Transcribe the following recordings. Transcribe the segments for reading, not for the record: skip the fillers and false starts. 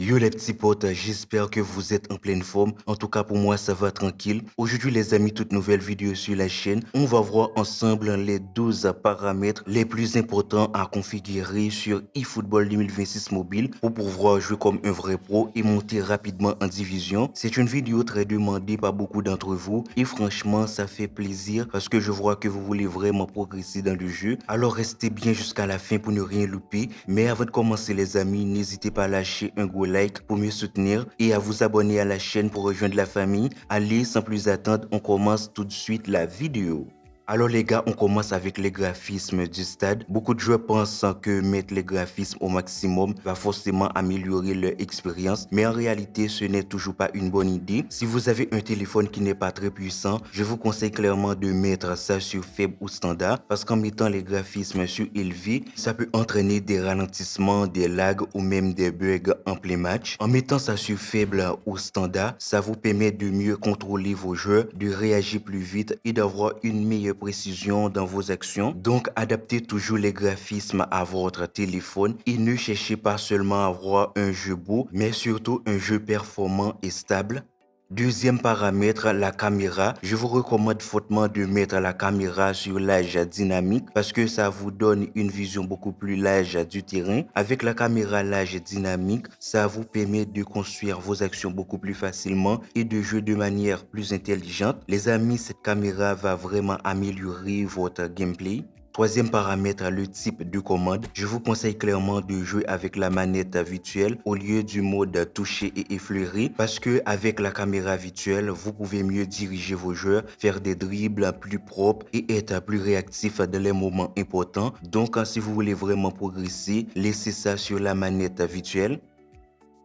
Yo les petits potes, j'espère que vous êtes en pleine forme. En tout cas pour moi ça va tranquille. Aujourd'hui les amis, toute nouvelle vidéo sur la chaîne. On va voir ensemble les 12 paramètres les plus importants à configurer sur eFootball 2026 mobile pour pouvoir jouer comme un vrai pro et monter rapidement en division. C'est une vidéo très demandée par beaucoup d'entre vous et franchement ça fait plaisir parce que je vois que vous voulez vraiment progresser dans le jeu. Alors restez bien jusqu'à la fin pour ne rien louper. Mais avant de commencer les amis, n'hésitez pas à lâcher un gros like pour mieux soutenir et à vous abonner à la chaîne pour rejoindre la famille. Allez, sans plus attendre, on commence tout de suite la vidéo. Alors les gars, on commence avec les graphismes du stade. Beaucoup de joueurs pensent que mettre les graphismes au maximum va forcément améliorer leur expérience, mais en réalité, ce n'est toujours pas une bonne idée. Si vous avez un téléphone qui n'est pas très puissant, je vous conseille clairement de mettre ça sur faible ou standard, parce qu'en mettant les graphismes sur élevé, ça peut entraîner des ralentissements, des lags ou même des bugs en plein match. En mettant ça sur faible ou standard, ça vous permet de mieux contrôler vos joueurs, de réagir plus vite et d'avoir une meilleure précision dans vos actions. Donc, adaptez toujours les graphismes à votre téléphone et ne cherchez pas seulement à avoir un jeu beau, mais surtout un jeu performant et stable. Deuxième paramètre, la caméra. Je vous recommande fortement de mettre la caméra sur l'âge dynamique parce que ça vous donne une vision beaucoup plus large du terrain. Avec la caméra l'âge dynamique, ça vous permet de construire vos actions beaucoup plus facilement et de jouer de manière plus intelligente. Les amis, cette caméra va vraiment améliorer votre gameplay. Troisième paramètre, le type de commande. Je vous conseille clairement de jouer avec la manette virtuelle au lieu du mode toucher et effleurer parce que avec la caméra virtuelle, vous pouvez mieux diriger vos joueurs, faire des dribbles plus propres et être plus réactif dans les moments importants. Donc, si vous voulez vraiment progresser, laissez ça sur la manette virtuelle.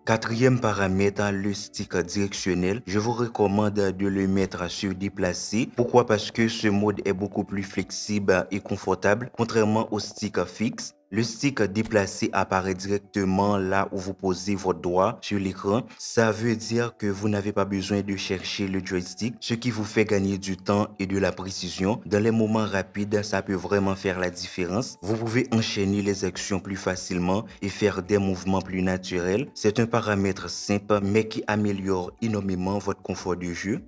Quatrième paramètre, le stick directionnel. Je vous recommande de le mettre sur déplacer. Pourquoi? Parce que ce mode est beaucoup plus flexible et confortable, contrairement au stick fixe. Le stick déplacé apparaît directement là où vous posez votre doigt sur l'écran. Ça veut dire que vous n'avez pas besoin de chercher le joystick, ce qui vous fait gagner du temps et de la précision. Dans les moments rapides, ça peut vraiment faire la différence. Vous pouvez enchaîner les actions plus facilement et faire des mouvements plus naturels. C'est un paramètre simple mais qui améliore énormément votre confort de jeu.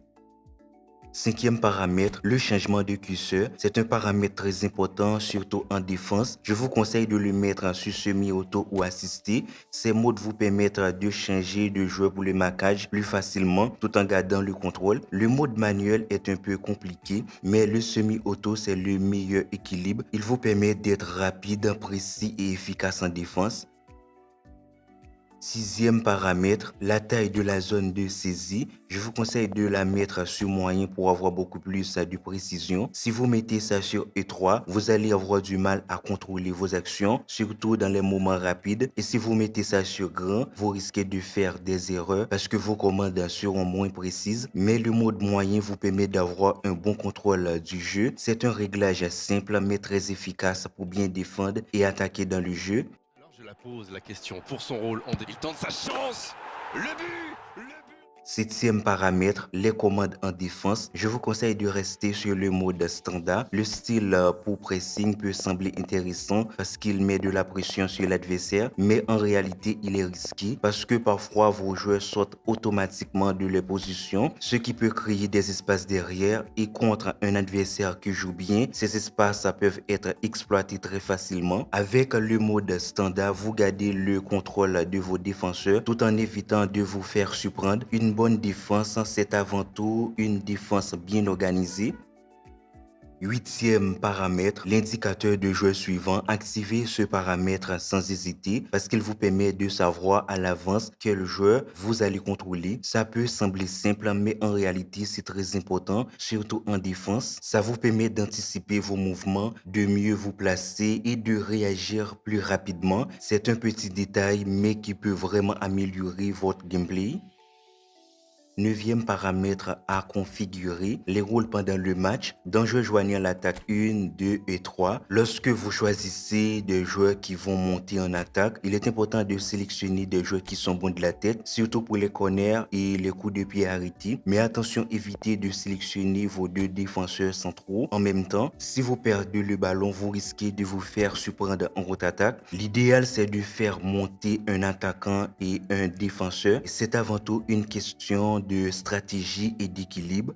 Cinquième paramètre, le changement de curseur. C'est un paramètre très important, surtout en défense. Je vous conseille de le mettre sur semi-auto ou assisté. Ces modes vous permettent de changer de joueur pour le marquage plus facilement tout en gardant le contrôle. Le mode manuel est un peu compliqué, mais le semi-auto, c'est le meilleur équilibre. Il vous permet d'être rapide, précis et efficace en défense. Sixième paramètre, la taille de la zone de saisie. Je vous conseille de la mettre sur moyen pour avoir beaucoup plus de précision. Si vous mettez ça sur étroit, vous allez avoir du mal à contrôler vos actions, surtout dans les moments rapides. Et si vous mettez ça sur grand, vous risquez de faire des erreurs parce que vos commandes seront moins précises. Mais le mode moyen vous permet d'avoir un bon contrôle du jeu. C'est un réglage simple mais très efficace pour bien défendre et attaquer dans le jeu. Alors je la pose la question pour son rôle en début. Il tente sa chance. Le but. Septième paramètre, les commandes en défense. Je vous conseille de rester sur le mode standard. Le style pour pressing peut sembler intéressant parce qu'il met de la pression sur l'adversaire, mais en réalité, il est risqué parce que parfois vos joueurs sortent automatiquement de leur position, ce qui peut créer des espaces derrière et contre un adversaire qui joue bien, ces espaces peuvent être exploités très facilement. Avec le mode standard, vous gardez le contrôle de vos défenseurs tout en évitant de vous faire surprendre. Une bonne défense, c'est avant tout une défense bien organisée. Huitième paramètre, l'indicateur de joueur suivant. Activez ce paramètre sans hésiter parce qu'il vous permet de savoir à l'avance quel joueur vous allez contrôler. Ça peut sembler simple, mais en réalité, c'est très important, surtout en défense. Ça vous permet d'anticiper vos mouvements, de mieux vous placer et de réagir plus rapidement. C'est un petit détail, mais qui peut vraiment améliorer votre gameplay. Neuvième paramètre à configurer, les rôles pendant le match. Dans jeu joignant l'attaque 1, 2 et 3, lorsque vous choisissez des joueurs qui vont monter en attaque, il est important de sélectionner des joueurs qui sont bons de la tête, surtout pour les corners et les coups de pied arrêtés. Mais attention, évitez de sélectionner vos deux défenseurs centraux en même temps. Si vous perdez le ballon, vous risquez de vous faire surprendre en contre-attaque. L'idéal, c'est de faire monter un attaquant et un défenseur. C'est avant tout une question de stratégie et d'équilibre.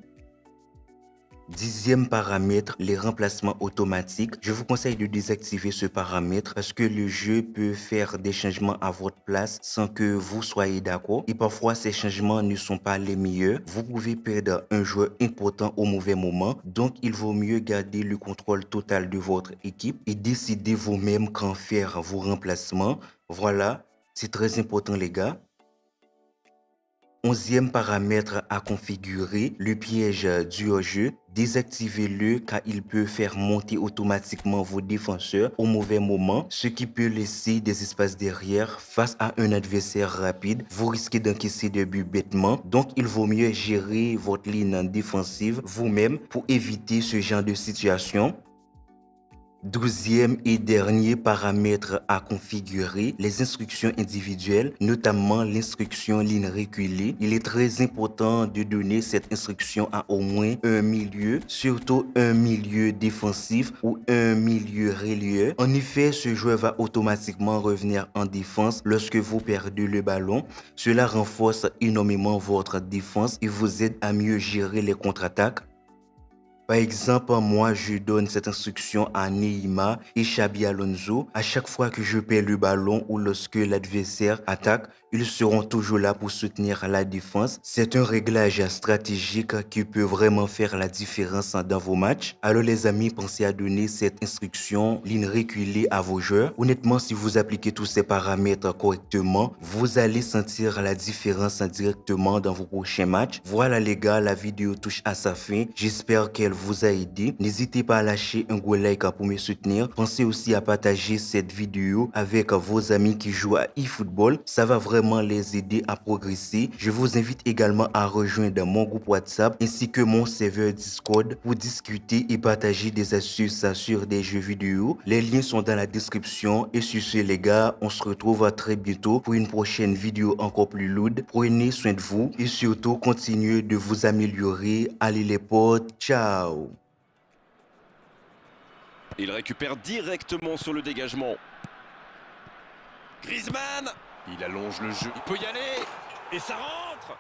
Dixième paramètre, les remplacements automatiques. Je vous conseille de désactiver ce paramètre parce que le jeu peut faire des changements à votre place sans que vous soyez d'accord. Et parfois, ces changements ne sont pas les meilleurs. Vous pouvez perdre un joueur important au mauvais moment. Donc, il vaut mieux garder le contrôle total de votre équipe et décider vous-même quand faire vos remplacements. Voilà, c'est très important les gars. Onzième paramètre à configurer, le piège du hors-jeu. Désactivez-le car il peut faire monter automatiquement vos défenseurs au mauvais moment, ce qui peut laisser des espaces derrière face à un adversaire rapide. Vous risquez d'encaisser des buts bêtement, donc il vaut mieux gérer votre ligne défensive vous-même pour éviter ce genre de situation. Douzième et dernier paramètre à configurer, les instructions individuelles, notamment l'instruction ligne reculée. Il est très important de donner cette instruction à au moins un milieu, surtout un milieu défensif ou un milieu relayeur. En effet, ce joueur va automatiquement revenir en défense lorsque vous perdez le ballon. Cela renforce énormément votre défense et vous aide à mieux gérer les contre-attaques. Par exemple, moi, je donne cette instruction à Neymar et Xabi Alonso. À chaque fois que je perds le ballon ou lorsque l'adversaire attaque, ils seront toujours là pour soutenir la défense. C'est un réglage stratégique qui peut vraiment faire la différence dans vos matchs. Alors les amis, pensez à donner cette instruction ligne reculée à vos joueurs. Honnêtement, si vous appliquez tous ces paramètres correctement, vous allez sentir la différence directement dans vos prochains matchs. Voilà les gars, la vidéo touche à sa fin. J'espère qu'elle vous a aidé. N'hésitez pas à lâcher un gros like pour me soutenir. Pensez aussi à partager cette vidéo avec vos amis qui jouent à eFootball. Ça va vraiment les aider à progresser. Je vous invite également à rejoindre mon groupe WhatsApp ainsi que mon serveur Discord pour discuter et partager des astuces sur des jeux vidéo. Les liens sont dans la description. Et sur ce les gars, on se retrouve très bientôt pour une prochaine vidéo encore plus lourde. Prenez soin de vous et surtout continuez de vous améliorer. Allez les potes, ciao. Il récupère directement sur le dégagement. Griezmann, il allonge le jeu, il peut y aller, et ça rentre.